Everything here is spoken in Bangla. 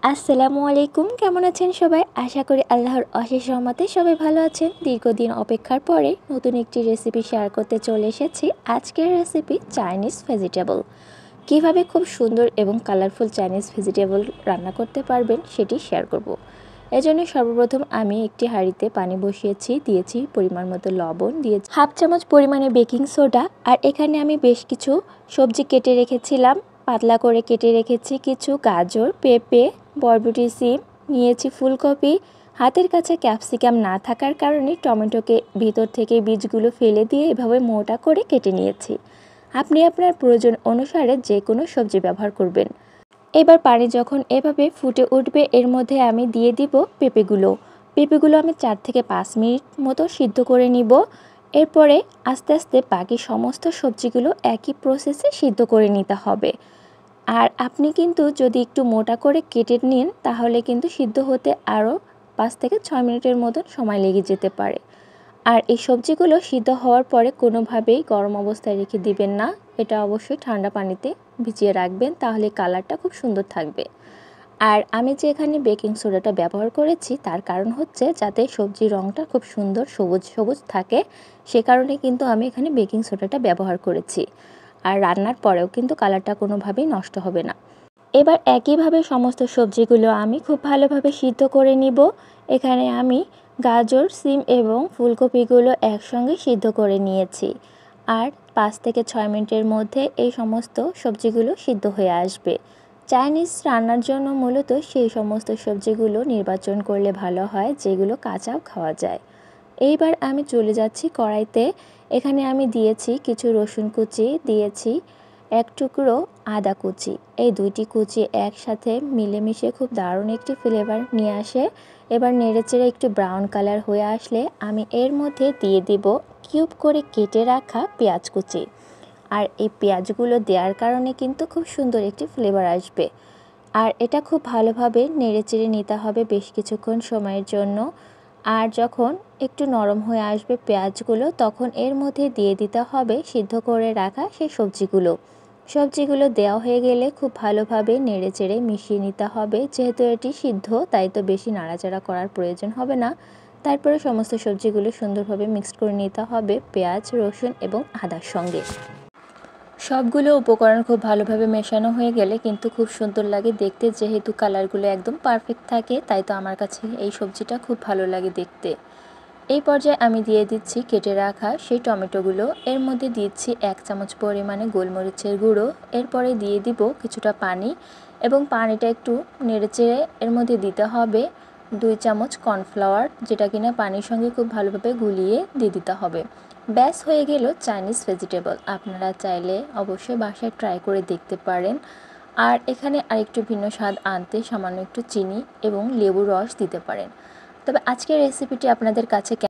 আসসালামু আলাইকুম, কেমন আছেন সবাই? আশা করি আল্লাহর অশেষ রহমতে সবাই ভালো আছেন। দীর্ঘদিন অপেক্ষার পরে নতুন একটি রেসিপি শেয়ার করতে চলে এসেছি। আজকের রেসিপি চাইনিজ ভেজিটেবল। কিভাবে খুব সুন্দর এবং কালারফুল চাইনিজ ভেজিটেবল রান্না করতে পারবেন সেটি শেয়ার করব। এজন্য সর্বপ্রথম আমি একটি হাঁড়িতে পানি বসিয়েছি, দিয়েছি পরিমাণ মতো লবণ, দিয়েছি হাফ চামচ পরিমাণে বেকিং সোডা। আর এখানে আমি বেশ কিছু সবজি কেটে রেখেছিলাম, পাতলা করে কেটে রেখেছি কিছু গাজর, পেঁপে, বরবটি, সিম, নিয়েছি ফুলকপি। হাতের কাছে ক্যাপসিকাম না থাকার কারণে টমেটোকে ভিতর থেকে বীজগুলো ফেলে দিয়ে এভাবে মোটা করে কেটে নিয়েছি। আপনি আপনার প্রয়োজন অনুসারে যে কোনো সবজি ব্যবহার করবেন। এবার পানি যখন এভাবে ফুটে উঠবে এর মধ্যে আমি দিয়ে দিব পেঁপেগুলো আমি 4 থেকে 5 মিনিট মতো সিদ্ধ করে নিব। এরপরে আস্তে আস্তে বাকি সমস্ত সবজিগুলো একই প্রসেসে সিদ্ধ করে নিতে হবে। আর আপনি কিন্তু যদি একটু মোটা করে কেটে নিন তাহলে কিন্তু সিদ্ধ হতে আরও 5 থেকে 6 মিনিটের মতন সময় লেগে যেতে পারে। আর এই সবজিগুলো সিদ্ধ হওয়ার পরে কোনোভাবেই গরম অবস্থায় রেখে দিবেন না, এটা অবশ্যই ঠান্ডা পানিতে ভিজিয়ে রাখবেন, তাহলে কালারটা খুব সুন্দর থাকবে। আর আমি যে এখানে বেকিং সোডাটা ব্যবহার করেছি তার কারণ হচ্ছে যাতে সবজির রঙটা খুব সুন্দর সবুজ সবুজ থাকে, সে কারণে কিন্তু আমি এখানে বেকিং সোডাটা ব্যবহার করেছি। আর রান্নার পরেও কিন্তু কালারটা কোনোভাবেই নষ্ট হবে না। এবার একইভাবে সমস্ত সবজিগুলো আমি খুব ভালোভাবে সিদ্ধ করে নিব। এখানে আমি গাজর, সিম এবং ফুলকপিগুলো একসঙ্গে সিদ্ধ করে নিয়েছি। আর 5 থেকে 6 মিনিটের মধ্যে এই সমস্ত সবজিগুলো সিদ্ধ হয়ে আসবে। চাইনিজ রান্নার জন্য মূলত সেই সমস্ত সবজিগুলো নির্বাচন করলে ভালো হয় যেগুলো কাঁচাও খাওয়া যায়। এইবার আমি চলে যাচ্ছি কড়াইতে। এখানে আমি দিয়েছি কিছু রসুন কুচি, দিয়েছি 1 টুকরো আদা কুচি। এই দুইটি কুচি একসাথে মিলেমিশে খুব দারুণ একটি ফ্লেভার নিয়ে আসে। এবার নেড়েচেড়ে একটু ব্রাউন কালার হয়ে আসলে আমি এর মধ্যে দিয়ে দেব কিউব করে কেটে রাখা পেঁয়াজ কুচি। আর এই পেঁয়াজগুলো দেওয়ার কারণে কিন্তু খুব সুন্দর একটি ফ্লেভার আসবে। আর এটা খুব ভালোভাবে নেড়েচেড়ে নিতে হবে বেশ কিছুক্ষণ সময়ের জন্য। আর যখন একটু নরম হয়ে আসবে পেঁয়াজগুলো তখন এর মধ্যে দিয়ে দিতে হবে সিদ্ধ করে রাখা সেই সবজিগুলো দেওয়া হয়ে গেলে খুব ভালোভাবে নেড়েচেড়ে মিশিয়ে নিতে হবে। যেহেতু এটি সিদ্ধ তাই তো বেশি নাড়াচাড়া করার প্রয়োজন হবে না। তারপরে সমস্ত সবজিগুলো সুন্দরভাবে মিক্সড করে নিতে হবে পেঁয়াজ, রসুন এবং আদার সঙ্গে। সবগুলো উপকরণ খুব ভালোভাবে মেশানো হয়ে গেলে কিন্তু খুব সুন্দর লাগে দেখতে, যেহেতু কালারগুলো একদম পারফেক্ট থাকে তাই তো আমার কাছে এই সবজিটা খুব ভালো লাগে দেখতে। এই পর্যায়ে আমি দিয়ে দিচ্ছি কেটে রাখা সেই টমেটোগুলো। এর মধ্যে দিচ্ছি 1 চামচ পরিমাণে গোলমরিচের গুঁড়ো। এরপরে দিয়ে দিব কিছুটা পানি এবং পানিটা একটু নেড়েচেড়ে এর মধ্যে দিতে হবে 2 চামচ কর্নফ্লাওয়ার, যেটা কিনা পানির সঙ্গে খুব ভালোভাবে গুলিয়ে দিয়ে দিতে হবে। ব্যাস হয়ে গেল চাইনিজ ভেজিটেবল। আপনারা চাইলে অবশ্যই বাসায় ট্রাই করে দেখতে পারেন। আর এখানে আরেকটু ভিন্ন স্বাদ আনতে সামান্য একটু চিনি এবং লেবুর রস দিতে পারেন। তবে আজকের রেসিপিটি আপনাদের কাছে